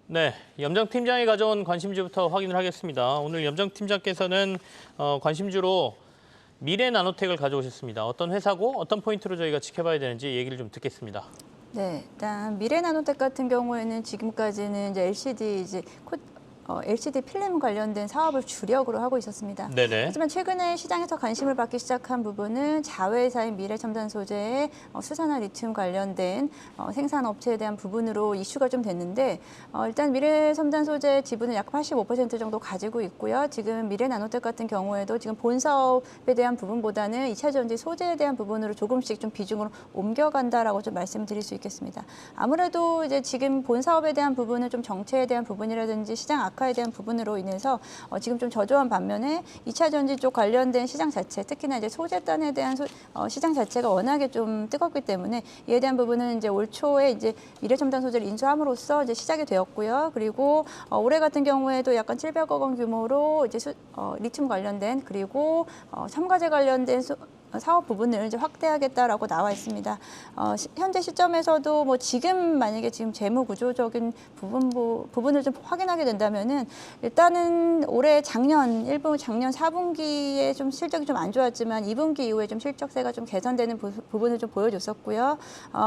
네, 염정팀장이 가져온 관심주부터 확인을 하겠습니다. 오늘 염정팀장께서는 관심주로 미래나노텍을 가져오셨습니다. 어떤 회사고 어떤 포인트로 저희가 지켜봐야 되는지 얘기를 좀 듣겠습니다. 네, 일단 미래나노텍 같은 경우에는 지금까지는 이제 LCD 필름 관련된 사업을 주력으로 하고 있었습니다. 네네. 하지만 최근에 시장에서 관심을 받기 시작한 부분은 자회사인 미래첨단 소재의 수산화 리튬 관련된 생산 업체에 대한 부분으로 이슈가 좀 됐는데 일단 미래첨단 소재 지분은 약 85% 정도 가지고 있고요. 지금 미래나노텍 같은 경우에도 지금 본 사업에 대한 부분보다는 2차 전지 소재에 대한 부분으로 조금씩 좀 비중으로 옮겨간다라고 좀 말씀드릴 수 있겠습니다. 아무래도 이제 지금 본 사업에 대한 부분은 좀 정체에 대한 부분이라든지 시장 악화에 대한 부분으로 인해서 지금 좀 저조한 반면에 2차 전지 쪽 관련된 시장 자체, 특히나 이제 소재단에 대한 시장 자체가 워낙에 좀 뜨겁기 때문에 이에 대한 부분은 이제 올 초에 이제 미래첨단 소재를 인수함으로써 이제 시작이 되었고요. 그리고 올해 같은 경우에도 약간 700억 원 규모로 이제 리튬 관련된 그리고 첨가제 관련된 사업 부분을 이제 확대하겠다라고 나와 있습니다. 현재 시점에서도 뭐 지금 만약에 지금 재무 구조적인 부분을 좀 확인하게 된다면은 일단은 올해 작년 4분기에 좀 실적이 좀 안 좋았지만 2분기 이후에 좀 실적세가 좀 개선되는 부분을 좀 보여줬었고요.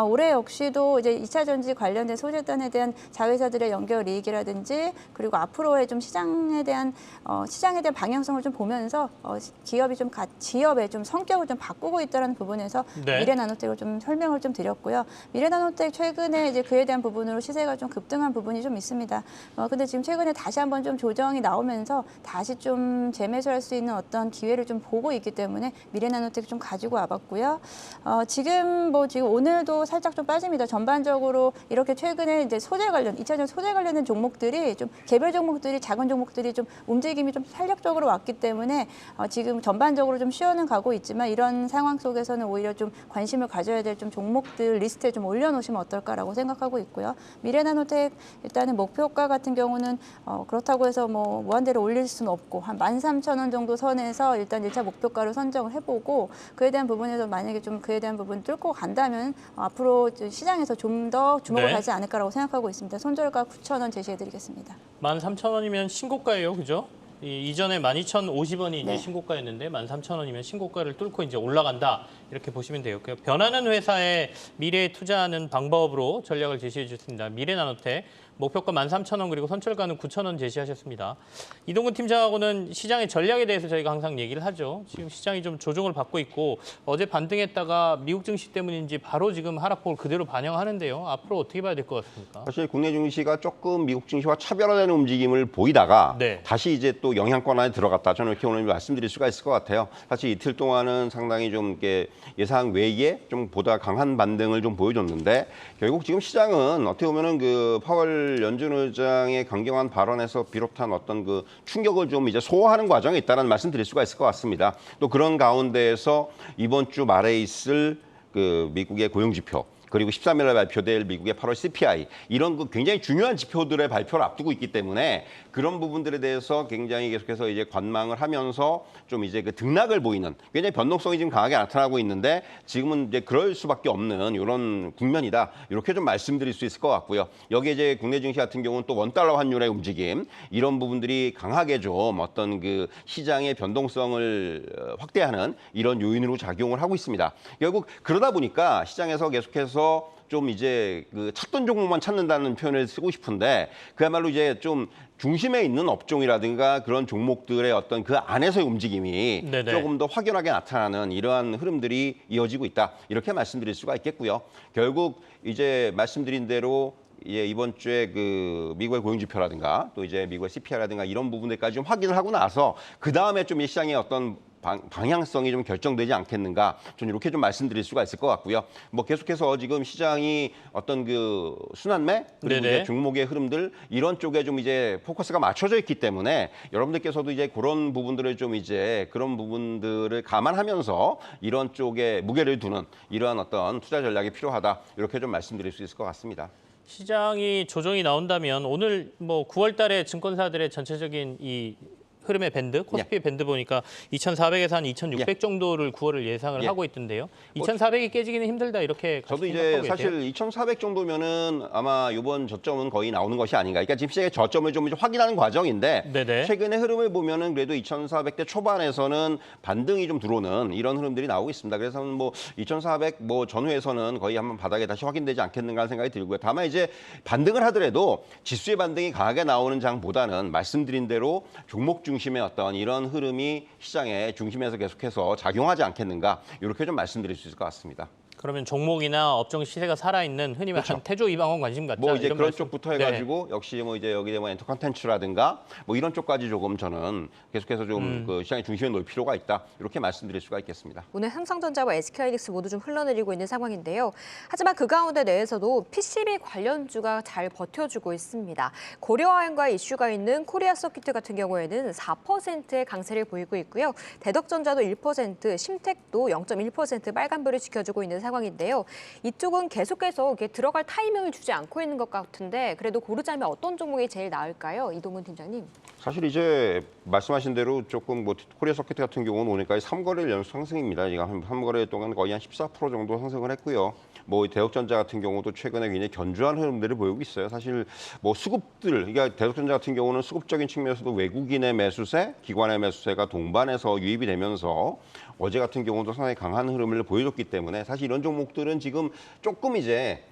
올해 역시도 이제 2차 전지 관련된 소재단에 대한 자회사들의 연결 이익이라든지 그리고 앞으로의 좀 시장에 대한 방향성을 좀 보면서 기업의 좀 성격을 좀 바꾸고 있다는 부분에서 네. 미래나노텍을 좀 설명을 좀 드렸고요. 미래나노텍 최근에 이제 그에 대한 부분으로 시세가 좀 급등한 부분이 좀 있습니다. 근데 지금 최근에 다시 한번 좀 조정이 나오면서 다시 좀 재매수할 수 있는 어떤 기회를 좀 보고 있기 때문에 미래나노텍 좀 가지고 와봤고요. 지금 오늘도 살짝 좀 빠집니다. 전반적으로 이렇게 최근에 이제 2차 전지 소재 관련된 종목들이 좀 개별 종목들이 작은 종목들이 좀 움직임이 좀 탄력적으로 왔기 때문에 지금 전반적으로 좀 쉬어는 가고 있지만 이런 상황 속에서는 오히려 좀 관심을 가져야 될 좀 종목들 리스트에 좀 올려놓으시면 어떨까라고 생각하고 있고요. 미래나노텍 일단은 목표가 같은 경우는 그렇다고 해서 뭐 무한대로 올릴 수는 없고 한 13,000원 정도 선에서 일단 1차 목표가를 선정을 해보고 그에 대한 부분에서 만약에 좀 그에 대한 부분 뚫고 간다면 앞으로 시장에서 좀 더 주목을 네. 가지 않을까라고 생각하고 있습니다. 손절가 9,000원 제시해드리겠습니다. 13,000원이면 신고가예요, 그죠? 이전에 12,050원이 이제 네. 신고가였는데 13,000원이면 신고가를 뚫고 이제 올라간다 이렇게 보시면 돼요. 변하는 회사에 미래에 투자하는 방법으로 전략을 제시해 주셨습니다. 미래나노텍 목표가 13,000원 그리고 선철가는 9,000원 제시하셨습니다. 이동근 팀장하고는 시장의 전략에 대해서 저희가 항상 얘기를 하죠. 지금 시장이 좀 조정을 받고 있고 어제 반등했다가 미국 증시 때문인지 바로 지금 하락폭을 그대로 반영하는데요. 앞으로 어떻게 봐야 될 것 같습니까? 사실 국내 증시가 조금 미국 증시와 차별화되는 움직임을 보이다가 네. 다시 이제 또 영향권 안에 들어갔다. 저는 이렇게 오늘 말씀드릴 수가 있을 것 같아요. 사실 이틀 동안은 상당히 좀 이렇게 예상 외에 좀 보다 강한 반등을 좀 보여줬는데 결국 지금 시장은 어떻게 보면은 그 파월 연준 의장의 강경한 발언에서 비롯한 어떤 그 충격을 좀 이제 소화하는 과정에 있다는 말씀 드릴 수가 있을 것 같습니다. 또 그런 가운데에서 이번 주 말에 있을 그 미국의 고용지표 그리고 13일 날 발표될 미국의 8월 CPI 이런 그 굉장히 중요한 지표들의 발표를 앞두고 있기 때문에 그런 부분들에 대해서 굉장히 계속해서 이제 관망을 하면서 좀 이제 그 등락을 보이는 굉장히 변동성이 지금 강하게 나타나고 있는데 지금은 이제 그럴 수밖에 없는 이런 국면이다. 이렇게 좀 말씀드릴 수 있을 것 같고요. 여기에 이제 국내 증시 같은 경우는 또 원달러 환율의 움직임 이런 부분들이 강하게 좀 어떤 그 시장의 변동성을 확대하는 이런 요인으로 작용을 하고 있습니다. 결국 그러다 보니까 시장에서 계속해서 좀 이제 그 찾던 종목만 찾는다는 표현을 쓰고 싶은데 그야말로 이제 좀 중심에 있는 업종이라든가 그런 종목들의 어떤 그 안에서의 움직임이 네네. 조금 더 확연하게 나타나는 이러한 흐름들이 이어지고 있다. 이렇게 말씀드릴 수가 있겠고요. 결국 이제 말씀드린 대로 이번 주에 그 미국의 고용지표라든가 또 이제 미국의 CPI라든가 이런 부분들까지 좀 확인을 하고 나서 그 다음에 좀 이 시장의 어떤 방향성이 좀 결정되지 않겠는가 좀 이렇게 좀 말씀드릴 수가 있을 것 같고요. 뭐 계속해서 지금 시장이 어떤 그 순환매 그리고 이제 종목의 흐름들 이런 쪽에 좀 이제 포커스가 맞춰져 있기 때문에 여러분들께서도 이제 그런 부분들을 좀 이제 그런 부분들을 감안하면서 이런 쪽에 무게를 두는 이러한 어떤 투자 전략이 필요하다 이렇게 좀 말씀드릴 수 있을 것 같습니다. 시장이 조정이 나온다면 오늘 뭐 9월 달에 증권사들의 전체적인 이 흐름의 밴드, 코스피 밴드 보니까 2,400에서 한 2,600 정도를 9월을 예상을 예. 하고 있던데요. 2,400이 깨지기는 힘들다 이렇게 저도 같이 이제 생각하고 사실 계세요? 2,400 정도면은 아마 이번 저점은 거의 나오는 것이 아닌가. 그러니까 지금 시장의 저점을 좀 이제 확인하는 과정인데 네네. 최근의 흐름을 보면은 그래도 2,400대 초반에서는 반등이 좀 들어오는 이런 흐름들이 나오고 있습니다. 그래서 뭐 2,400 뭐 전후에서는 거의 한번 바닥에 다시 확인되지 않겠는가 하는 생각이 들고요. 다만 이제 반등을 하더라도 지수의 반등이 강하게 나오는 장보다는 말씀드린 대로 종목 중심의 어떤 이런 흐름이 시장의 중심에서 계속해서 작용하지 않겠는가 이렇게 좀 말씀드릴 수 있을 것 같습니다. 그러면 종목이나 업종 시세가 살아있는 흔히 말하는 태조 이방원 관심 갖자. 뭐 이제 이런 그런 말씀. 쪽부터 해가지고 역시 뭐 이제 여기에 뭐 엔터 컨텐츠라든가 뭐 이런 쪽까지 조금 저는 계속해서 좀 그 시장의 중심에 놓을 필요가 있다 이렇게 말씀드릴 수가 있겠습니다. 오늘 삼성전자와 SK하이닉스 모두 좀 흘러내리고 있는 상황인데요. 하지만 그 가운데 내에서도 PCB 관련주가 잘 버텨주고 있습니다. 고려아연과 이슈가 있는 코리아 서큐트 같은 경우에는 4%의 강세를 보이고 있고요. 대덕전자도 1%, 심택도 0.1% 빨간불을 지켜주고 있는 상황인데요. 이쪽은 계속해서 이렇게 들어갈 타이밍을 주지 않고 있는 것 같은데 그래도 고르자면 어떤 종목이 제일 나을까요? 이동훈 팀장님. 사실 이제 말씀하신 대로 조금 뭐 코리아 서킷 같은 경우는 오늘까지 3거래일 연속 상승입니다. 지금 한 3거래일 동안 거의 한 14% 정도 상승을 했고요. 뭐 대덕전자 같은 경우도 최근에 굉장히 견조한 흐름들을 보이고 있어요. 사실 뭐 수급들, 그러니까 대덕전자 같은 경우는 수급적인 측면에서도 외국인의 매수세, 기관의 매수세가 동반해서 유입이 되면서 어제 같은 경우도 상당히 강한 흐름을 보여줬기 때문에 사실 이런 종목들은 지금 조금 이제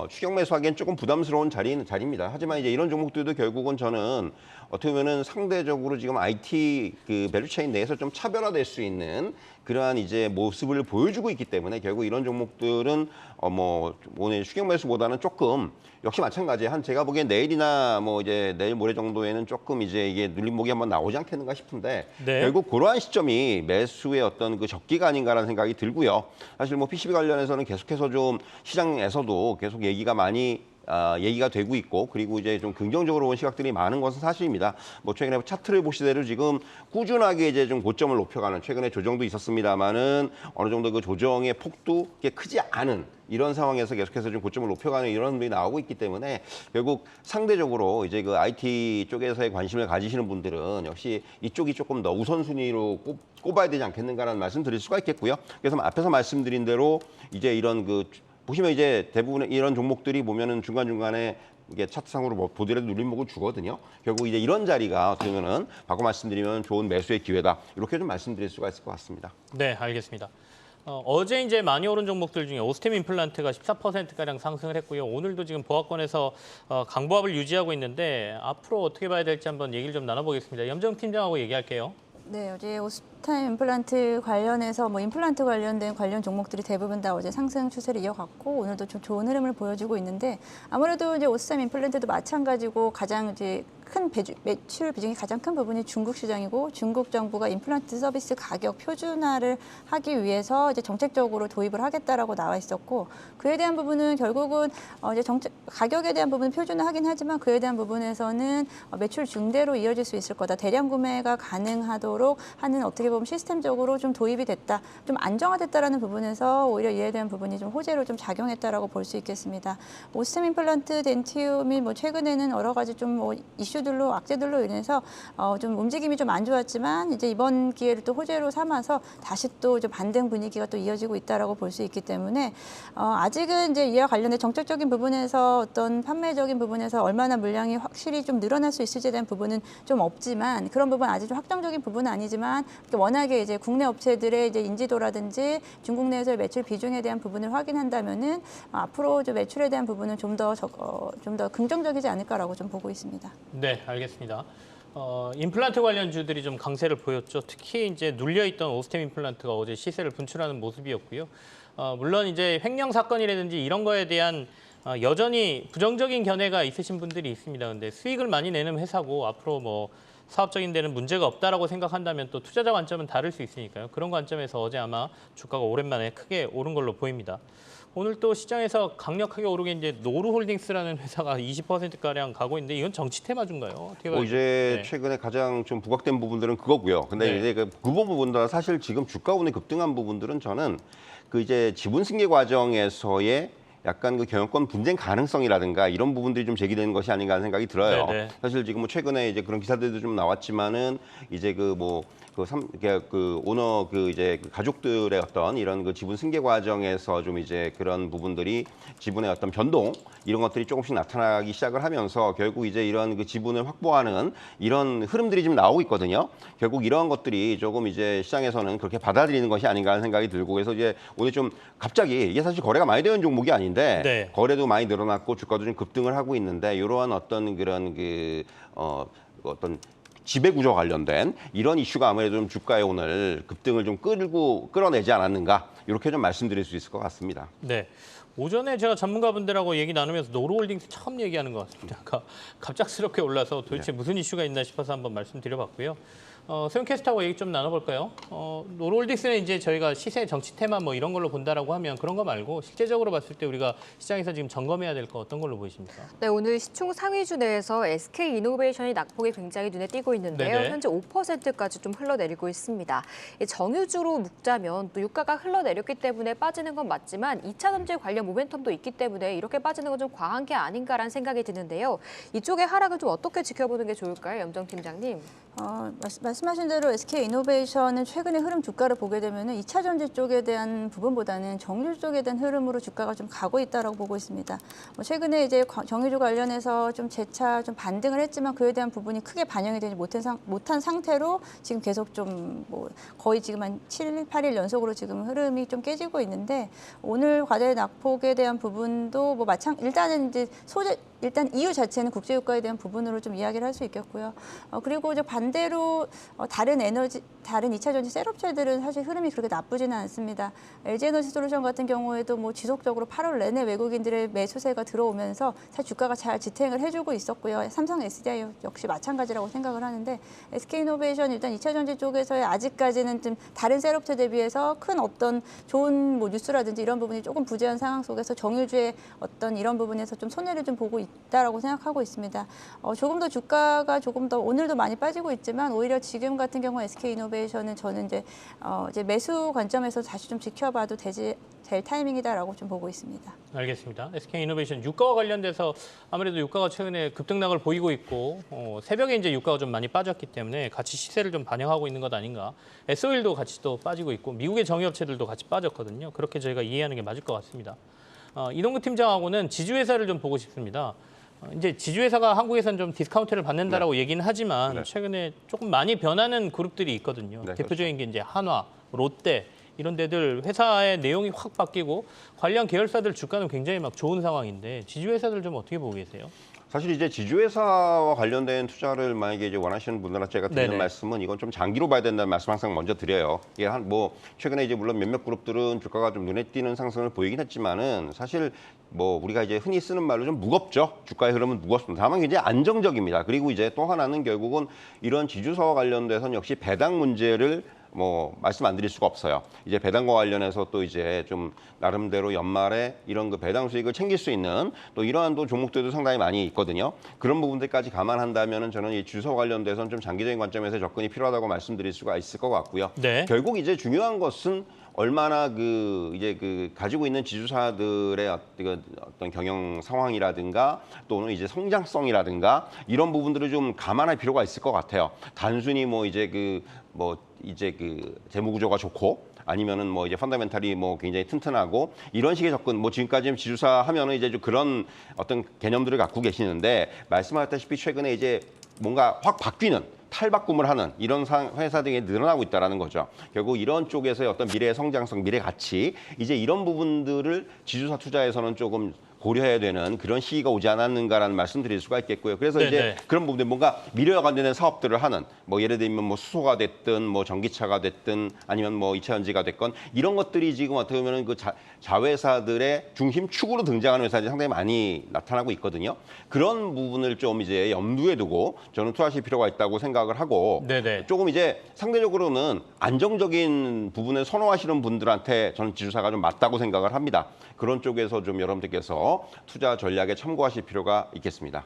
추격 매수하기엔 조금 부담스러운 자리입니다. 하지만 이제 이런 종목들도 결국은 저는 어떻게 보면은 상대적으로 지금 IT 그 밸류체인 내에서 좀 차별화될 수 있는 그러한 이제 모습을 보여주고 있기 때문에 결국 이런 종목들은 뭐 오늘 추격 매수보다는 조금 역시 마찬가지예요. 한 제가 보기엔 내일이나 뭐 이제 내일 모레 정도에는 조금 이제 이게 눌림목이 한번 나오지 않겠는가 싶은데 네. 결국 그러한 시점이 매수의 어떤 그 적기가 아닌가라는 생각이 들고요. 사실 뭐 PCB 관련해서는 계속해서 좀 시장에서도 계속 얘기가 많이 얘기가 되고 있고 그리고 이제 좀 긍정적으로 온 시각들이 많은 것은 사실입니다. 뭐 최근에 차트를 보시대로 지금 꾸준하게 이제 좀 고점을 높여가는 최근에 조정도 있었습니다만은 어느 정도 그 조정의 폭도 꽤 크지 않은 이런 상황에서 계속해서 좀 고점을 높여가는 이런 흐름이 나오고 있기 때문에 결국 상대적으로 이제 그 IT 쪽에서의 관심을 가지시는 분들은 역시 이쪽이 조금 더 우선순위로 꼽아야 되지 않겠는가라는 말씀 드릴 수가 있겠고요. 그래서 앞에서 말씀드린 대로 이제 이런 그 보시면 이제 대부분의 이런 종목들이 보면은 중간중간에 이게 차트상으로 보더라도 눌림목을 주거든요. 결국 이제 이런 자리가 어떻게 보면은 바꿔 말씀드리면 좋은 매수의 기회다. 이렇게 좀 말씀드릴 수가 있을 것 같습니다. 네, 알겠습니다. 어제 이제 많이 오른 종목들 중에 오스템 임플란트가 14%가량 상승을 했고요. 오늘도 지금 보합권에서 강보합을 유지하고 있는데 앞으로 어떻게 봐야 될지 한번 얘기를 좀 나눠보겠습니다. 염정 팀장하고 얘기할게요. 네, 어제 오스템 임플란트 관련해서 뭐 임플란트 관련된 관련 종목들이 대부분 다 어제 상승 추세를 이어갔고 오늘도 좀 좋은 흐름을 보여주고 있는데 아무래도 이제 오스템 임플란트도 마찬가지고 가장 이제 큰 매출 비중이 가장 큰 부분이 중국 시장이고 중국 정부가 임플란트 서비스 가격 표준화를 하기 위해서 이제 정책적으로 도입을 하겠다라고 나와 있었고 그에 대한 부분은 결국은 이제 가격에 대한 부분은 표준화하긴 하지만 그에 대한 부분에서는 매출 증대로 이어질 수 있을 거다. 대량 구매가 가능하도록 하는 어떻게 보면 시스템적으로 좀 도입이 됐다. 좀 안정화됐다라는 부분에서 오히려 이에 대한 부분이 좀 호재로 좀 작용했다라고 볼 수 있겠습니다. 오스템 임플란트 덴티움이 뭐 최근에는 여러 가지 좀 뭐 이슈들로 악재들로 인해서 좀 움직임이 좀 안 좋았지만 이제 이번 기회를 또 호재로 삼아서 다시 또 좀 반등 분위기가 또 이어지고 있다라고 볼 수 있기 때문에 아직은 이제 이와 관련된 정책적인 부분에서 어떤 판매적인 부분에서 얼마나 물량이 확실히 좀 늘어날 수 있을지에 대한 부분은 좀 없지만 그런 부분 아직 좀 확정적인 부분은 아니지만 워낙에 이제 국내 업체들의 이제 인지도라든지 중국 내에서의 매출 비중에 대한 부분을 확인한다면은 앞으로 좀 매출에 대한 부분은 좀 더 긍정적이지 않을까라고 좀 보고 있습니다. 네, 알겠습니다. 임플란트 관련주들이 좀 강세를 보였죠. 특히 이제 눌려있던 오스템 임플란트가 어제 시세를 분출하는 모습이었고요. 물론 이제 횡령 사건이라든지 이런 거에 대한 여전히 부정적인 견해가 있으신 분들이 있습니다. 근데 수익을 많이 내는 회사고 앞으로 뭐 사업적인 데는 문제가 없다라고 생각한다면 또 투자자 관점은 다를 수 있으니까요. 그런 관점에서 어제 아마 주가가 오랜만에 크게 오른 걸로 보입니다. 오늘 또 시장에서 강력하게 오르게 이제 노루홀딩스라는 회사가 20%가량 가고 있는데 이건 정치 테마주인가요? 어떻게 봐요? 이제 네. 최근에 가장 좀 부각된 부분들은 그거고요. 근데 네. 이제 그 부분들은 사실 지금 주가 오늘 급등한 부분들은 저는 그 이제 지분 승계 과정에서의 약간 그 경영권 분쟁 가능성이라든가 이런 부분들이 좀 제기되는 것이 아닌가 하는 생각이 들어요. 네네. 사실 지금 뭐 최근에 이제 그런 기사들도 좀 나왔지만은 이제 그 오너 이제 그 가족들의 어떤 이런 그 지분 승계 과정에서 좀 이제 그런 부분들이 지분의 어떤 변동 이런 것들이 조금씩 나타나기 시작을 하면서 결국 이제 이런 그 지분을 확보하는 이런 흐름들이 지금 나오고 있거든요. 결국 이런 것들이 조금 이제 시장에서는 그렇게 받아들이는 것이 아닌가 하는 생각이 들고 그래서 이제 오늘 좀 갑자기 이게 사실 거래가 많이 되는 종목이 아닌데 네. 거래도 많이 늘어났고 주가도 좀 급등을 하고 있는데 이러한 어떤 그런 어떤 지배 구조 관련된 이런 이슈가 아무래도 좀 주가에 오늘 급등을 좀 끌어내지 않았는가 이렇게 좀 말씀드릴 수 있을 것 같습니다. 네. 오전에 제가 전문가분들하고 얘기 나누면서 노루홀딩스 처음 얘기하는 것 같습니다. 갑작스럽게 올라서 도대체 무슨 이슈가 있나 싶어서 한번 말씀드려봤고요. 세훈 캐스터하고 얘기 좀 나눠볼까요? 노루홀딩스는 이제 저희가 시세 정치 테마 뭐 이런 걸로 본다라고 하면 그런 거 말고 실제적으로 봤을 때 우리가 시장에서 지금 점검해야 될 거 어떤 걸로 보이십니까? 네, 오늘 시총 상위주 내에서 SK이노베이션이 낙폭이 굉장히 눈에 띄고 있는데요. 네네. 현재 5%까지 좀 흘러내리고 있습니다. 이 정유주로 묶자면 또 유가가 흘러내렸기 때문에 빠지는 건 맞지만 2차 전지 관련 모멘텀도 있기 때문에 이렇게 빠지는 건 좀 과한 게 아닌가라는 생각이 드는데요. 이쪽의 하락을 좀 어떻게 지켜보는 게 좋을까요, 염정 팀장님? 말씀하신 대로 SK이노베이션은 최근의 흐름 주가를 보게 되면 2차 전지 쪽에 대한 부분보다는 정유 쪽에 대한 흐름으로 주가가 좀 가고 있다라고 보고 있습니다. 최근에 이제 정유주 관련해서 좀 재차 좀 반등을 했지만 그에 대한 부분이 크게 반영이 되지 못한 상태로 지금 계속 좀 거의 지금 한 7, 8일 연속으로 지금 흐름이 좀 깨지고 있는데 오늘 과대 낙폭에 대한 부분도 일단은 이제 일단 이유 자체는 국제유가에 대한 부분으로 좀 이야기를 할 수 있겠고요. 그리고 이제 반대로 다른 2차 전지 셀업체들은 사실 흐름이 그렇게 나쁘지는 않습니다. LG에너지솔루션 같은 경우에도 지속적으로 8월 내내 외국인들의 매수세가 들어오면서 사실 주가가 잘 지탱을 해주고 있었고요. 삼성 SDI 역시 마찬가지라고 생각을 하는데 SK이노베이션 일단 2차 전지 쪽에서의 아직까지는 좀 다른 셀업체 대비해서 큰 어떤 좋은 뉴스라든지 이런 부분이 조금 부재한 상황 속에서 정유주의 어떤 이런 부분에서 좀 손해를 좀 보고 있다라고 생각하고 있습니다. 조금 더 주가가 조금 더 오늘도 많이 빠지고 있지만 오히려 지금 같은 경우 SK이노베이션은 저는 이제 매수 관점에서 다시 좀 지켜봐도 될 타이밍이다라고 좀 보고 있습니다. 알겠습니다. SK이노베이션 유가와 관련돼서 아무래도 유가가 최근에 급등락을 보이고 있고 새벽에 이제 유가가 좀 많이 빠졌기 때문에 같이 시세를 좀 반영하고 있는 것 아닌가. S-오일도 같이 또 빠지고 있고 미국의 정유업체들도 같이 빠졌거든요. 그렇게 저희가 이해하는 게 맞을 것 같습니다. 이동구 팀장하고는 지주회사를 좀 보고 싶습니다. 이제 지주회사가 한국에서는 좀 디스카운트를 받는다라고 얘기는 하지만 최근에 조금 많이 변하는 그룹들이 있거든요. 네, 대표적인 게 이제 한화, 롯데 이런 데들 회사의 내용이 확 바뀌고 관련 계열사들 주가는 굉장히 막 좋은 상황인데 지주회사들 좀 어떻게 보고 계세요? 사실 이제 지주회사와 관련된 투자를 만약에 이제 원하시는 분들한테 제가 드리는 네네. 말씀은 이건 좀 장기로 봐야 된다는 말씀 항상 먼저 드려요. 이게 최근에 이제 물론 몇몇 그룹들은 주가가 좀 눈에 띄는 상승을 보이긴 했지만은 사실 우리가 이제 흔히 쓰는 말로 좀 무겁죠. 주가의 흐름은 무겁습니다. 다만 굉장히 안정적입니다. 그리고 이제 또 하나는 결국은 이런 지주사와 관련돼서는 역시 배당 문제를 말씀 안 드릴 수가 없어요. 이제 배당과 관련해서 또 이제 좀 나름대로 연말에 이런 그 배당 수익을 챙길 수 있는 또 이러한 또 종목들도 상당히 많이 있거든요. 그런 부분들까지 감안한다면은 저는 이 주서 관련돼서는 좀 장기적인 관점에서 접근이 필요하다고 말씀드릴 수가 있을 것 같고요. 네. 결국 이제 중요한 것은 얼마나 가지고 있는 지주사들의 어떤 경영 상황이라든가 또는 이제 성장성이라든가 이런 부분들을 좀 감안할 필요가 있을 것 같아요. 단순히 재무 구조가 좋고 아니면은 이제 펀더멘탈이 굉장히 튼튼하고 이런 식의 접근 지금까지 지주사 하면은 이제 좀 그런 어떤 개념들을 갖고 계시는데 말씀하셨다시피 최근에 이제 뭔가 확 바뀌는 탈바꿈을 하는 이런 회사들이 늘어나고 있다는 거죠. 결국 이런 쪽에서의 어떤 미래의 성장성, 미래 가치 이제 이런 부분들을 지주사 투자에서는 조금 고려해야 되는 그런 시기가 오지 않았는가라는 말씀드릴 수가 있겠고요. 그래서 네네. 이제 그런 부분들 뭔가 미래와 관련된 사업들을 하는 예를 들면 수소가 됐든 전기차가 됐든 아니면 2차 전지가 됐건 이런 것들이 지금 어떻게 보면 그 자회사들의 중심축으로 등장하는 회사들이 상당히 많이 나타나고 있거든요. 그런 부분을 좀 이제 염두에 두고 저는 투자하실 필요가 있다고 생각을 하고 네네. 조금 이제 상대적으로는 안정적인 부분을 선호하시는 분들한테 저는 지주사가 좀 맞다고 생각을 합니다. 그런 쪽에서 좀 여러분들께서 투자 전략에 참고하실 필요가 있겠습니다.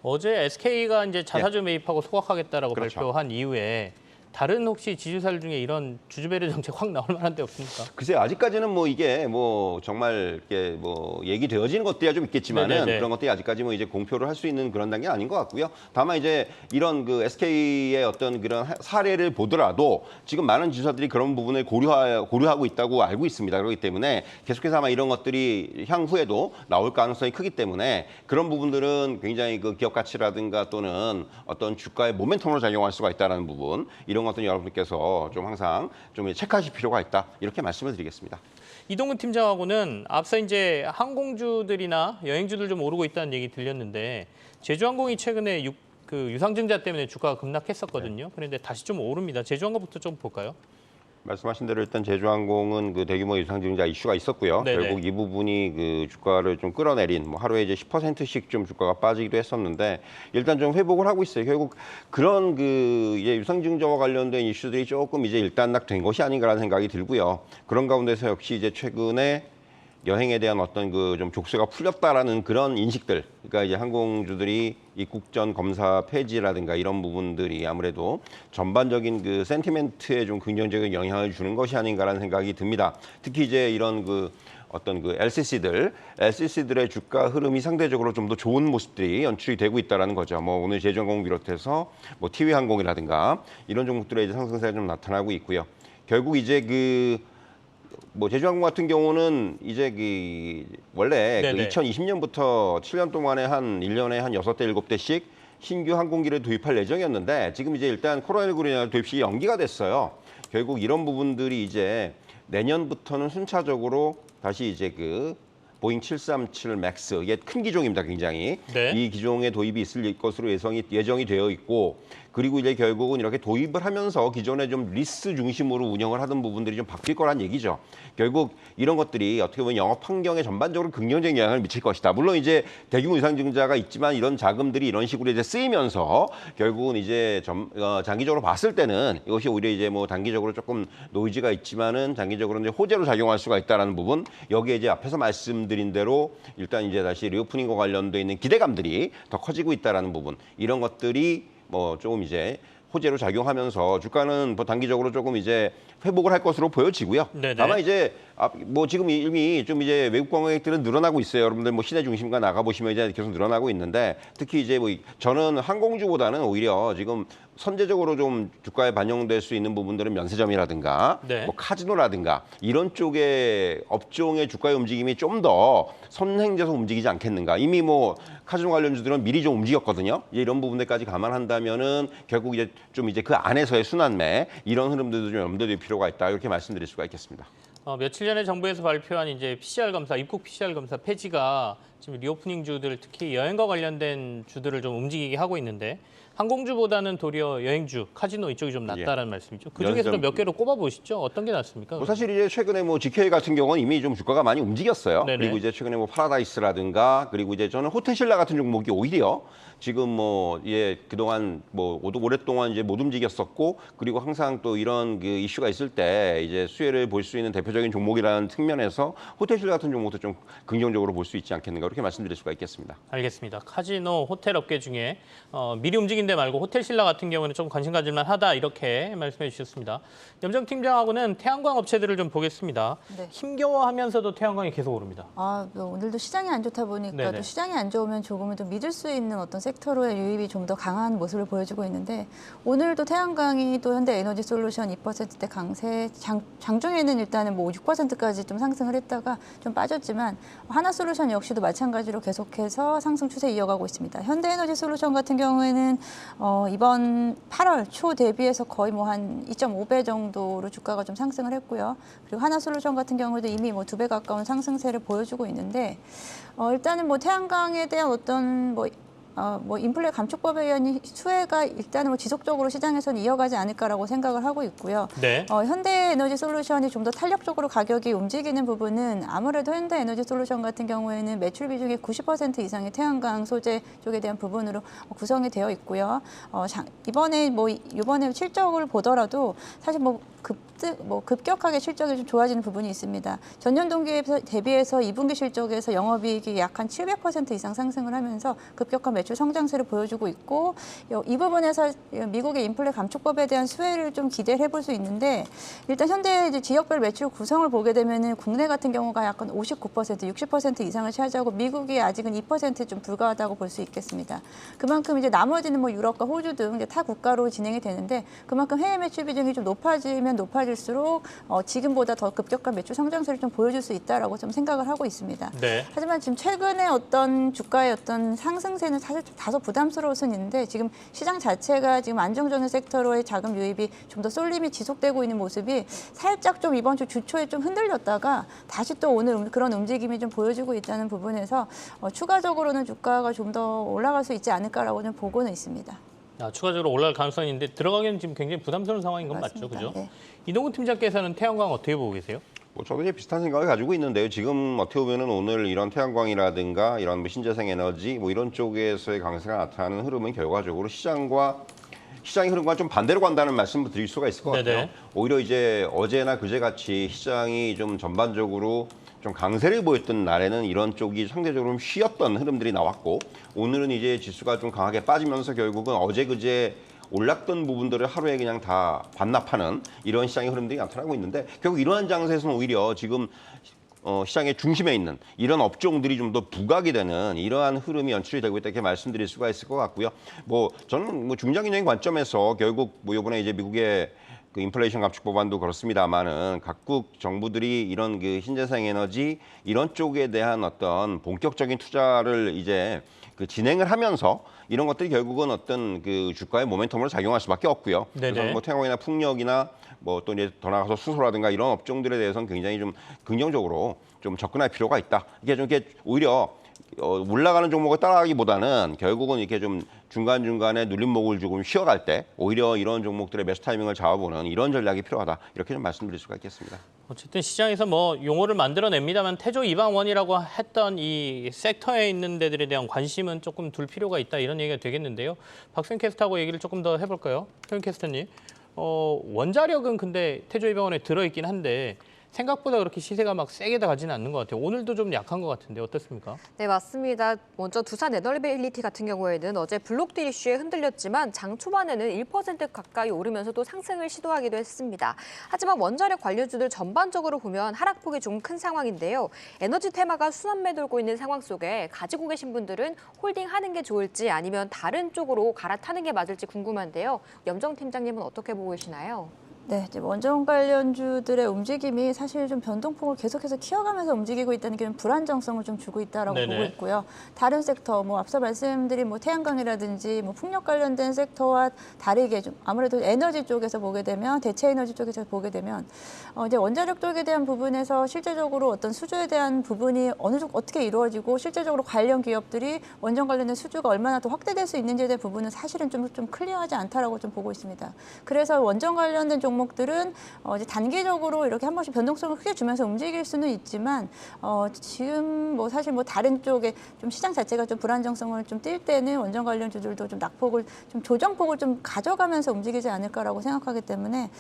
어제 SK가 이제 자사주 매입하고 소각하겠다라고 그렇죠. 발표한 이후에 다른 혹시 지주사들 중에 이런 주주배려 정책 확 나올 만한 데 없습니까? 글쎄요, 아직까지는 뭐 이게 뭐 정말 이렇게 뭐 얘기되어지는 것들이 좀 있겠지만은 네네네. 그런 것들이 아직까지 뭐 이제 공표를 할 수 있는 그런 단계는 아닌 것 같고요. 다만 이제 이런 그 SK의 어떤 그런 사례를 보더라도 지금 많은 지주사들이 그런 부분을 고려하고 있다고 알고 있습니다. 그렇기 때문에 계속해서 아마 이런 것들이 향후에도 나올 가능성이 크기 때문에 그런 부분들은 굉장히 그 기업 가치라든가 또는 어떤 주가의 모멘텀으로 작용할 수가 있다는 부분, 이런 것들은 여러분께서 좀 항상 좀 체크하실 필요가 있다, 이렇게 말씀을 드리겠습니다. 이동근 팀장하고는 앞서 이제 항공주들이나 여행주들 좀 오르고 있다는 얘기 들렸는데 제주항공이 최근에 유상증자 때문에 주가가 급락했었거든요. 그런데 다시 좀 오릅니다. 제주항공부터 좀 볼까요? 말씀하신 대로 일단 제주항공은 그 대규모 유상증자 이슈가 있었고요. 네네. 결국 이 부분이 그 주가를 좀 끌어내린, 뭐 하루에 이제 10%씩 좀 주가가 빠지기도 했었는데 일단 좀 회복을 하고 있어요. 결국 그런 그 이제 유상증자와 관련된 이슈들이 조금 이제 일단락된 것이 아닌가라는 생각이 들고요. 그런 가운데서 역시 이제 최근에 여행에 대한 어떤 그 좀 족쇄가 풀렸다라는 그런 인식들, 그러니까 이제 항공주들이 입국 전 검사 폐지라든가 이런 부분들이 아무래도 전반적인 그 센티멘트에 좀 긍정적인 영향을 주는 것이 아닌가라는 생각이 듭니다. 특히 이제 이런 그 어떤 그 LCC들의 주가 흐름이 상대적으로 좀 더 좋은 모습들이 연출이 되고 있다라는 거죠. 뭐 오늘 제주항공 비롯해서 뭐 티웨이항공이라든가 이런 종목들의 이제 상승세가 좀 나타나고 있고요. 결국 이제 뭐 제주항공 같은 경우는 이제 원래 네네. 2020년부터 7년 동안에 한 1년에 한 6대 7대씩 신규 항공기를 도입할 예정이었는데 지금 이제 일단 코로나19로 인한 도입식이 연기가 됐어요. 결국 이런 부분들이 이제 내년부터는 순차적으로 다시 이제 보잉 737 맥스, 이게 큰 기종입니다, 굉장히. 네. 이 기종의 도입이 있을 것으로 예정이 되어 있고, 그리고 이제 결국은 이렇게 도입을 하면서 기존에 좀 리스 중심으로 운영을 하던 부분들이 좀 바뀔 거란 얘기죠. 결국 이런 것들이 어떻게 보면 영업 환경에 전반적으로 긍정적인 영향을 미칠 것이다. 물론 이제 대규모 유상증자가 있지만 이런 자금들이 이런 식으로 이제 쓰이면서 결국은 이제 장기적으로 봤을 때는 이것이 오히려 이제 뭐 단기적으로 조금 노이즈가 있지만은 장기적으로 이제 호재로 작용할 수가 있다라는 부분, 여기에 이제 앞에서 말씀드린 대로 일단 이제 다시 리오프닝과 관련돼 있는 기대감들이 더 커지고 있다라는 부분, 이런 것들이 뭐 조금 이제 호재로 작용하면서 주가는 뭐 단기적으로 조금 이제 회복을 할 것으로 보여지고요. 네네. 다만 이제 뭐 지금 이미 좀 이제 외국 관광객들은 늘어나고 있어요. 여러분들 뭐 시내 중심가 나가 보시면 이제 계속 늘어나고 있는데, 특히 이제 뭐 저는 항공주보다는 오히려 지금 선제적으로 좀 주가에 반영될 수 있는 부분들은 면세점이라든가 네. 뭐 카지노라든가 이런 쪽의 업종의 주가의 움직임이 좀 더 선행돼서 움직이지 않겠는가. 이미 뭐 카지노 관련주들은 미리 좀 움직였거든요. 이런 부분들까지 감안한다면은 결국 이제 좀 이제 그 안에서의 순환매, 이런 흐름들도 좀 염두에 둘 필요가 있다, 이렇게 말씀드릴 수가 있겠습니다. 며칠 전에 정부에서 발표한 이제 PCR 검사, 입국 PCR 검사 폐지가 지금 리오프닝 주들, 특히 여행과 관련된 주들을 좀 움직이게 하고 있는데, 항공주보다는 도리어 여행주, 카지노 이쪽이 좀 낫다라는 말씀이죠. 그 중에서도 몇 개로 꼽아 보시죠. 어떤 게 낫습니까? 뭐 사실 이제 최근에 뭐 GK 같은 경우는 이미 좀 주가가 많이 움직였어요. 네네. 그리고 이제 최근에 뭐 파라다이스라든가, 그리고 이제 저는 호텔신라 같은 종목이 오히려 지금 뭐 그동안 뭐 오랫동안 이제 못 움직였었고, 그리고 항상 또 이런 그 이슈가 있을 때 이제 수혜를 볼 수 있는 대표적인 종목이라는 측면에서 호텔신라 같은 종목도 좀 긍정적으로 볼 수 있지 않겠는가, 그렇게 말씀드릴 수가 있겠습니다. 알겠습니다. 카지노, 호텔 업계 중에 미리 움직인 데 말고 호텔신라 같은 경우는 좀 관심 가질만 하다, 이렇게 말씀해 주셨습니다. 염정 팀장하고는 태양광 업체들을 좀 보겠습니다. 네. 힘겨워하면서도 태양광이 계속 오릅니다. 뭐 오늘도 시장이 안 좋다 보니까 네네. 또 시장이 안 좋으면 조금은 좀 믿을 수 있는 어떤 섹터로의 유입이 좀 더 강한 모습을 보여주고 있는데, 오늘도 태양광이 또 현대에너지솔루션 2%대 강세, 장중에는 일단은 뭐 6%까지 좀 상승을 했다가 좀 빠졌지만, 하나솔루션 역시도 마찬가지로 계속해서 상승 추세 이어가고 있습니다. 현대에너지솔루션 같은 경우에는 이번 8월 초 대비해서 거의 뭐 한 2.5배 정도로 주가가 좀 상승을 했고요. 그리고 하나솔루션 같은 경우도 이미 뭐 2배 가까운 상승세를 보여주고 있는데, 일단은 뭐 태양광에 대한 어떤 뭐 인플레 감축법에 의한 수혜가 일단은 뭐 지속적으로 시장에서는 이어가지 않을까라고 생각을 하고 있고요. 네. 현대에너지솔루션이 좀 더 탄력적으로 가격이 움직이는 부분은 아무래도 현대에너지솔루션 같은 경우에는 매출 비중의 90% 이상이 태양광 소재 쪽에 대한 부분으로 구성이 되어 있고요. 이번에 실적을 보더라도 사실 급격하게 실적이 좀 좋아지는 부분이 있습니다. 전년 동기에 대비해서 2분기 실적에서 영업이익이 약 한 700% 이상 상승을 하면서 급격한 매출 매출 성장세를 보여주고 있고 이 부분에서 미국의 인플레 감축법에 대한 수혜를 좀 기대를 해볼 수 있는데 일단 현재 이제 지역별 매출 구성을 보게 되면은 국내 같은 경우가 약간 59%, 60% 이상을 차지하고 미국이 아직은 2% 좀 불과하다고 볼 수 있겠습니다. 그만큼 이제 나머지는 뭐 유럽과 호주 등 이제 타 국가로 진행이 되는데 그만큼 해외 매출 비중이 좀 높아지면 높아질수록 지금보다 더 급격한 매출 성장세를 좀 보여줄 수 있다라고 좀 생각을 하고 있습니다. 네. 하지만 지금 최근에 어떤 주가의 어떤 상승세는 사실 좀 다소 부담스러울 수는 있는데 지금 시장 자체가 지금 안정적인 섹터로의 자금 유입이 좀 더 쏠림이 지속되고 있는 모습이 살짝 좀 이번 주 주초에 좀 흔들렸다가 다시 또 오늘 그런 움직임이 좀 보여주고 있다는 부분에서 추가적으로는 주가가 좀 더 올라갈 수 있지 않을까라고 좀 보고는 있습니다. 추가적으로 올라갈 가능성이 있는데 들어가기는 지금 굉장히 부담스러운 상황인 건 맞죠, 맞습니다. 그죠? 네. 이동근 팀장께서는 태양광 어떻게 보고 계세요? 뭐 저도 이제 비슷한 생각을 가지고 있는데요. 지금 어떻게 보면은 오늘 이런 태양광이라든가 이런 뭐 신재생 에너지 뭐 이런 쪽에서의 강세가 나타나는 흐름은 결과적으로 시장의 흐름과 좀 반대로 간다는 말씀을 드릴 수가 있을 것 같아요. 네네. 오히려 이제 어제나 그제같이 시장이 좀 전반적으로 좀 강세를 보였던 날에는 이런 쪽이 상대적으로 좀 쉬었던 흐름들이 나왔고 오늘은 이제 지수가 좀 강하게 빠지면서 결국은 어제 그제 올랐던 부분들을 하루에 그냥 다 반납하는 이런 시장의 흐름들이 나타나고 있는데 결국 이러한 장세에서는 오히려 지금 시장의 중심에 있는 이런 업종들이 좀 더 부각이 되는 이러한 흐름이 연출이 되고 있다 이렇게 말씀드릴 수가 있을 것 같고요. 뭐 저는 뭐 중장기적인 관점에서 결국 뭐 이번에 이제 미국의 그 인플레이션 감축 법안도 그렇습니다만은 각국 정부들이 이런 그 신재생 에너지 이런 쪽에 대한 어떤 본격적인 투자를 이제 그 진행을 하면서 이런 것들이 결국은 어떤 그 주가의 모멘텀으로 작용할 수밖에 없고요. 네네. 그래서 뭐 태양광이나 풍력이나 뭐 또 이제 더 나아가서 수소라든가 이런 업종들에 대해서는 굉장히 좀 긍정적으로 좀 접근할 필요가 있다. 이게 좀 이렇게 오히려 올라가는 종목을 따라가기보다는 결국은 이렇게 좀 중간중간에 눌림목을 조금 쉬어갈 때 오히려 이런 종목들의 매수 타이밍을 잡아보는 이런 전략이 필요하다. 이렇게 좀 말씀드릴 수가 있겠습니다. 어쨌든 시장에서 뭐 용어를 만들어냅니다만 태조 이방원이라고 했던 이 섹터에 있는 데들에 대한 관심은 조금 둘 필요가 있다 이런 얘기가 되겠는데요. 박수현 캐스터하고 얘기를 조금 더 해볼까요? 소연 캐스터님. 원자력은 근데 태조 이방원에 들어있긴 한데 생각보다 그렇게 시세가 막 세게 가지는 않는 것 같아요. 오늘도 좀 약한 것 같은데 어떻습니까? 네, 맞습니다. 먼저 두산 에너빌리티 같은 경우에는 어제 블록딜 이슈에 흔들렸지만 장 초반에는 1% 가까이 오르면서도 상승을 시도하기도 했습니다. 하지만 원자력 관련주들 전반적으로 보면 하락폭이 좀 큰 상황인데요. 에너지 테마가 순환매 돌고 있는 상황 속에 가지고 계신 분들은 홀딩하는 게 좋을지 아니면 다른 쪽으로 갈아타는 게 맞을지 궁금한데요. 염정 팀장님은 어떻게 보고 계시나요? 네, 이제 원전 관련주들의 움직임이 사실 좀 변동폭을 계속해서 키워가면서 움직이고 있다는 게 좀 불안정성을 좀 주고 있다라고 네네. 보고 있고요. 다른 섹터, 뭐 앞서 말씀드린 뭐 태양광이라든지 뭐 풍력 관련된 섹터와 다르게 좀 아무래도 에너지 쪽에서 보게 되면 대체 에너지 쪽에서 보게 되면 이제 원자력 쪽에 대한 부분에서 실제적으로 어떤 수주에 대한 부분이 어느 정도 어떻게 이루어지고 실제적으로 관련 기업들이 원전 관련된 수주가 얼마나 더 확대될 수 있는지에 대한 부분은 사실은 좀 클리어하지 않다라고 좀 보고 있습니다. 그래서 원전 관련된 종목들은 이제 단기적으로 이렇게 한 번씩 변동성을 크게 주면서 움직일 수는 있지만 지금 뭐 사실 뭐 다른 쪽에 좀 시장 자체가 좀 불안정성을 좀 띌 때는 원전 관련주들도 좀 낙폭을 좀 조정폭을 좀 가져가면서 움직이지 않을까라고 생각하기 때문에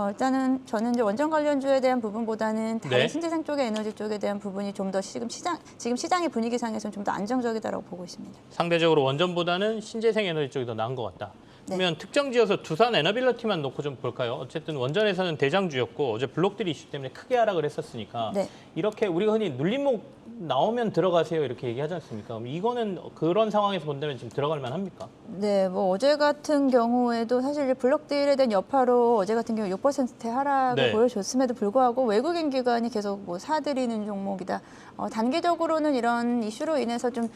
일단은 저는 이제 원전 관련주에 대한 부분보다는 다른 네. 신재생 쪽의 에너지 쪽에 대한 부분이 좀 더 지금 시장의 분위기상에서는 좀 더 안정적이다라고 보고 있습니다. 상대적으로 원전보다는 신재생 에너지 쪽이 더 나은 것 같다. 그러면 특정 지어서 두산 에너빌리티만 놓고 좀 볼까요? 어쨌든 원전에서는 대장주였고 어제 블록딜 이슈 때문에 크게 하락을 했었으니까 네. 이렇게 우리가 흔히 눌림목 나오면 들어가세요 이렇게 얘기하지 않습니까? 그럼 이거는 그런 상황에서 본다면 지금 들어갈 만합니까? 네, 뭐 어제 같은 경우에도 사실 이제 블록딜에 대한 여파로 어제 같은 경우 6%대 하락을 네. 보여줬음에도 불구하고 외국인 기관이 계속 뭐 사들이는 종목이다. 단기적으로는 이런 이슈로 인해서 좀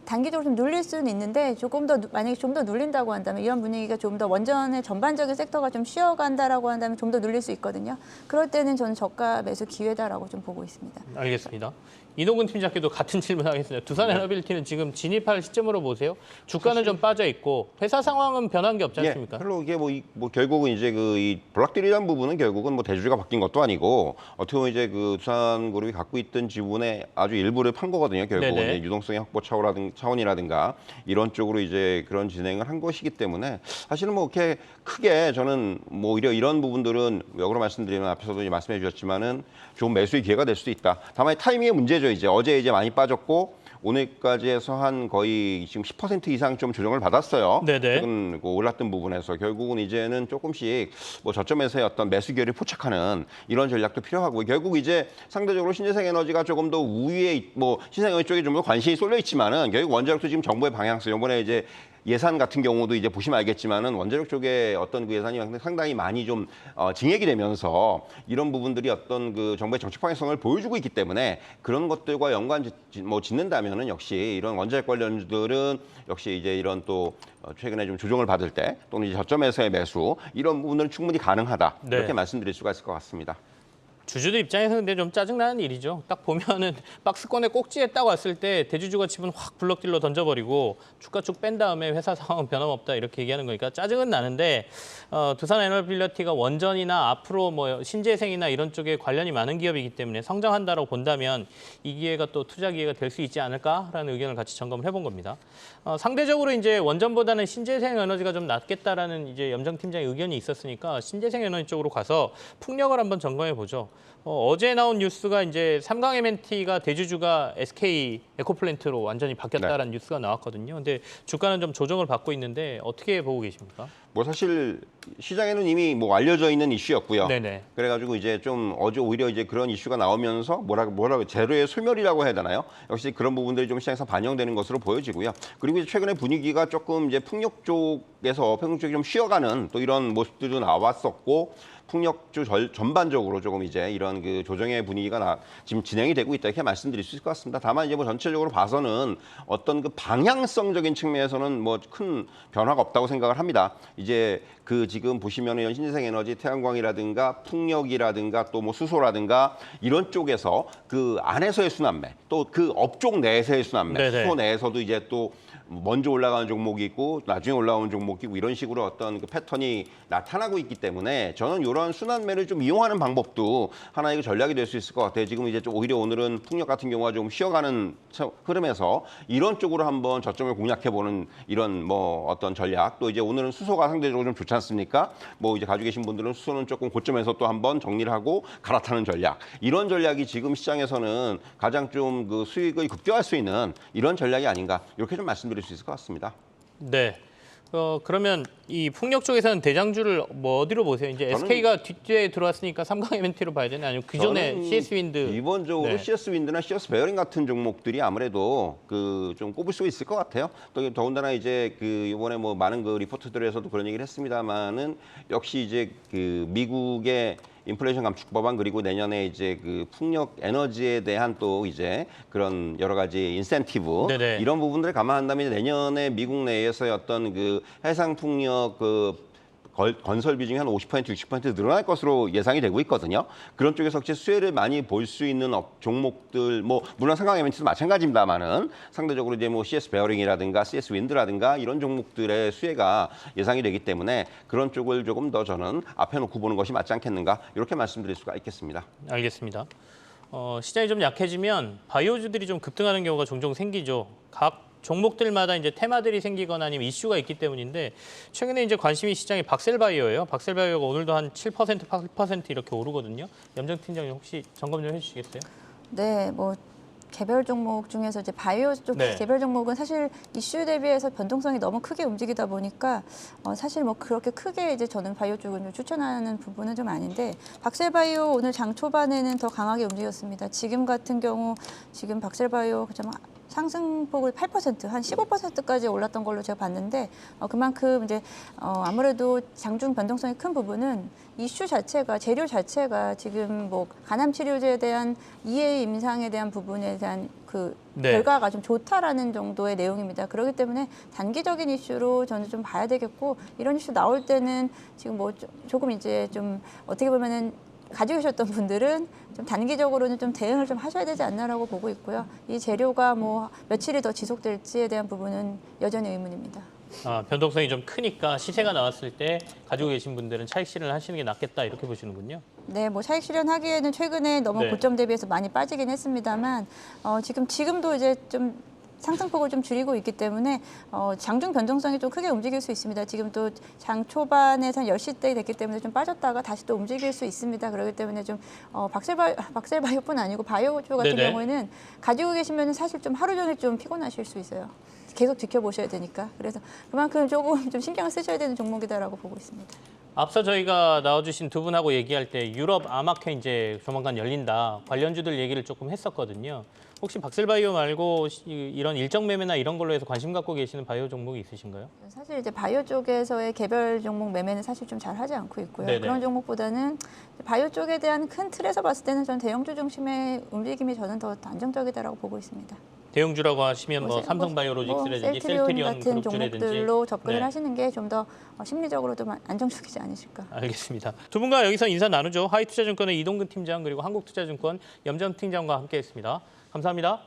단기적으로 좀 눌릴 수는 있는데 조금 더 만약에 좀 더 눌린다고 한다면 이런 분위기가 좀 더 원전의 전반적인 섹터가 좀 쉬어간다라고 한다면 좀 더 눌릴 수 있거든요. 그럴 때는 저는 저가 매수 기회다라고 좀 보고 있습니다. 알겠습니다. 이동근 팀장께도 같은 질문하겠습니다. 두산 에너빌리티는 지금 진입할 시점으로 보세요. 주가는 좀 빠져 있고 회사 상황은 변한 게 없지 않습니까? 별로 이게 뭐 결국은 이제 그 이 블록딜이라는 부분은 결국은 뭐 대주주가 바뀐 것도 아니고 어떻게 보면 이제 그 두산그룹이 갖고 있던 지분의 아주 일부를 판 거거든요. 결국은 네네. 이제 유동성의 확보 차원이라든가 이런 쪽으로 이제 그런 진행을 한 것이기 때문에 사실은 뭐 이렇게 크게 저는 뭐 오히려 이런 부분들은 역으로 말씀드리면 앞에서도 이제 말씀해 주셨지만은 좋은 매수의 기회가 될 수도 있다. 다만 타이밍의 문제죠. 이제 어제 이제 많이 빠졌고 오늘까지 해서 한 거의 지금 10% 이상 좀 조정을 받았어요. 네네. 최근 그 올랐던 부분에서 결국은 이제는 조금씩 뭐 저점에서의 어떤 매수 기회를 포착하는 이런 전략도 필요하고 결국 이제 상대적으로 신재생 에너지가 조금 더 우위에 뭐 신재생 에너지 쪽에 좀 더 관심이 쏠려 있지만은 결국 원자력도 지금 정부의 방향성 이번에 이제 예산 같은 경우도 이제 보시면 알겠지만은 원자력 쪽에 어떤 그 예산이 상당히 많이 좀 증액이 되면서 이런 부분들이 어떤 그 정부의 정책 방향성을 보여주고 있기 때문에 그런 것들과 연관 뭐 짓는다면은 역시 이런 원자력 관련주들은 역시 이제 이런 또 최근에 좀 조정을 받을 때 또는 이제 저점에서의 매수 이런 부분들은 충분히 가능하다 네. 이렇게 말씀드릴 수가 있을 것 같습니다. 주주들 입장에서는 근데 좀 짜증나는 일이죠. 딱 보면은 박스권에 꼭지에 딱 왔을 때 대주주가 집은 확 블럭딜로 던져버리고 주가 쭉 뺀 다음에 회사 상황은 변함없다 이렇게 얘기하는 거니까 짜증은 나는데 두산 에너빌리티가 원전이나 앞으로 뭐 신재생이나 이런 쪽에 관련이 많은 기업이기 때문에 성장한다고 본다면 이 기회가 또 투자 기회가 될 수 있지 않을까라는 의견을 같이 점검을 해본 겁니다. 상대적으로 이제 원전보다는 신재생 에너지가 좀 낫겠다라는 이제 염정 팀장의 의견이 있었으니까 신재생 에너지 쪽으로 가서 풍력을 한번 점검해 보죠. 어제 나온 뉴스가 이제 삼강 M&T가 대주주가 SK 에코플랜트로 완전히 바뀌었다라는 뉴스가 나왔거든요. 근데 주가는 좀 조정을 받고 있는데 어떻게 보고 계십니까? 뭐 사실 시장에는 이미 뭐 알려져 있는 이슈였고요. 네네. 그래가지고 이제 좀 어제 오히려 이제 그런 이슈가 나오면서 뭐라고 재료의 소멸이라고 해야 되나요? 역시 그런 부분들이 좀 시장에서 반영되는 것으로 보여지고요. 그리고 이제 최근에 분위기가 조금 이제 풍력 쪽에서 풍력 쪽이 좀 쉬어가는 또 이런 모습들도 나왔었고. 풍력주 전반적으로 조금 이제 이런 그 조정의 분위기가 지금 진행이 되고 있다 이렇게 말씀드릴 수 있을 것 같습니다. 다만 이제 뭐 전체적으로 봐서는 어떤 그 방향성적인 측면에서는 뭐 큰 변화가 없다고 생각을 합니다. 이제 그 지금 보시면은 신재생 에너지, 태양광이라든가 풍력이라든가 또 뭐 수소라든가 이런 쪽에서 그 안에서의 순환매, 또 그 업종 내에서의 순환매, 네네. 수소 내에서도 이제 또 먼저 올라가는 종목이 있고 나중에 올라오는 종목이 있고 이런 식으로 어떤 그 패턴이 나타나고 있기 때문에 저는 이런 순환매를 좀 이용하는 방법도 하나의 그 전략이 될 수 있을 것 같아요. 지금 이제 좀 오히려 오늘은 풍력 같은 경우가 좀 쉬어가는 흐름에서 이런 쪽으로 한번 저점을 공략해보는 이런 뭐 어떤 전략 또 이제 오늘은 수소가 상대적으로 좀 좋지 않습니까? 뭐 이제 가지고 계신 분들은 수소는 조금 고점에서 또 한번 정리를 하고 갈아타는 전략 이런 전략이 지금 시장에서는 가장 좀 그 수익을 극대화할 수 있는 이런 전략이 아닌가 이렇게 좀 말씀드릴 수 있을 것 같습니다. 네. 그러면 이 풍력 쪽에서는 대장주를 뭐 어디로 보세요? 이제 SK가 뒷뒤에 들어왔으니까 삼강 M&T로 봐야 되나 아니면 기존의 CS 윈드 기본적으로 네. CS 윈드나 CS 베어링 같은 종목들이 아무래도 그 좀 꼽을 수 있을 것 같아요. 또 더군다나 이제 그 이번에 뭐 많은 그 리포트들에서도 그런 얘기를 했습니다만은 역시 이제 그 미국의 인플레이션 감축 법안 그리고 내년에 이제 그 풍력 에너지에 대한 또 이제 그런 여러 가지 인센티브 네네. 이런 부분들을 감안한다면 내년에 미국 내에서의 어떤 그 해상 풍력 그 건설 비중이 한 50%, 60% 늘어날 것으로 예상이 되고 있거든요. 그런 쪽에서 혹시 수혜를 많이 볼 수 있는 종목들, 뭐 물론 삼강 M&T도 마찬가지입니다만은 상대적으로 이제 뭐 CS 베어링이라든가 CS 윈드라든가 이런 종목들의 수혜가 예상이 되기 때문에 그런 쪽을 조금 더 저는 앞에 놓고 보는 것이 맞지 않겠는가 이렇게 말씀드릴 수가 있겠습니다. 알겠습니다. 시장이 좀 약해지면 바이오주들이 좀 급등하는 경우가 종종 생기죠. 각 종목들마다 이제 테마들이 생기거나 아니면 이슈가 있기 때문인데 최근에 이제 관심이 시장이 박셀바이오예요. 박셀바이오가 오늘도 한 7%, 8% 이렇게 오르거든요. 염정 팀장님 혹시 점검 좀 해주시겠어요? 네, 뭐 개별 종목 중에서 이제 바이오 쪽 네. 개별 종목은 사실 이슈 대비해서 변동성이 너무 크게 움직이다 보니까 사실 뭐 그렇게 크게 이제 저는 바이오 쪽을 좀 추천하는 부분은 좀 아닌데 박셀바이오 오늘 장 초반에는 더 강하게 움직였습니다. 지금 같은 경우 지금 박셀바이오 좀 상승폭을 8%, 한 15%까지 올랐던 걸로 제가 봤는데 그만큼 이제 아무래도 장중 변동성이 큰 부분은 이슈 자체가 재료 자체가 지금 뭐 간암 치료제에 대한 EA 임상에 대한 부분에 대한 그 네. 결과가 좀 좋다라는 정도의 내용입니다. 그렇기 때문에 단기적인 이슈로 저는 좀 봐야 되겠고 이런 이슈 나올 때는 지금 뭐 조금 이제 좀 어떻게 보면은 가지고 계셨던 분들은 좀 단기적으로는 좀 대응을 좀 하셔야 되지 않나라고 보고 있고요. 이 재료가 뭐 며칠이 더 지속될지에 대한 부분은 여전히 의문입니다. 변동성이 좀 크니까 시세가 나왔을 때 가지고 계신 분들은 차익 실현을 하시는 게 낫겠다 이렇게 보시는군요. 네, 뭐 차익 실현하기에는 최근에 너무 네. 고점 대비해서 많이 빠지긴 했습니다만 지금도 이제 좀 상승폭을 좀 줄이고 있기 때문에 장중 변동성이 좀 크게 움직일 수 있습니다. 지금 또 장 초반에 한 10시대 됐기 때문에 좀 빠졌다가 다시 또 움직일 수 있습니다. 그렇기 때문에 좀 박셀바이오뿐 아니고 바이오주 같은 네네. 경우에는 가지고 계시면 사실 좀 하루 종일 좀 피곤하실 수 있어요. 계속 지켜보셔야 되니까. 그래서 그만큼 조금 좀 신경을 쓰셔야 되는 종목이다라고 보고 있습니다. 앞서 저희가 나와주신 두 분하고 얘기할 때 유럽 아마케 이제 조만간 열린다. 관련주들 얘기를 조금 했었거든요. 혹시 박셀바이오 말고 이런 일정 매매나 이런 걸로 해서 관심 갖고 계시는 바이오 종목이 있으신가요? 사실 이제 바이오 쪽에서의 개별 종목 매매는 사실 좀 잘 하지 않고 있고요. 네네. 그런 종목보다는 바이오 쪽에 대한 큰 틀에서 봤을 때는 저는 대형주 중심의 움직임이 저는 더 안정적이다라고 보고 있습니다. 대형주라고 하시면 뭐 삼성바이오로직스라든지 셀트리온 같은 그룹주라든지 종목들로 접근을 네. 하시는 게 좀 더 심리적으로도 안정적이지 않으실까. 알겠습니다. 두 분과 여기서 인사 나누죠. 하이투자증권의 이동근 팀장 그리고 한국투자증권 염정 팀장과 함께했습니다. 감사합니다.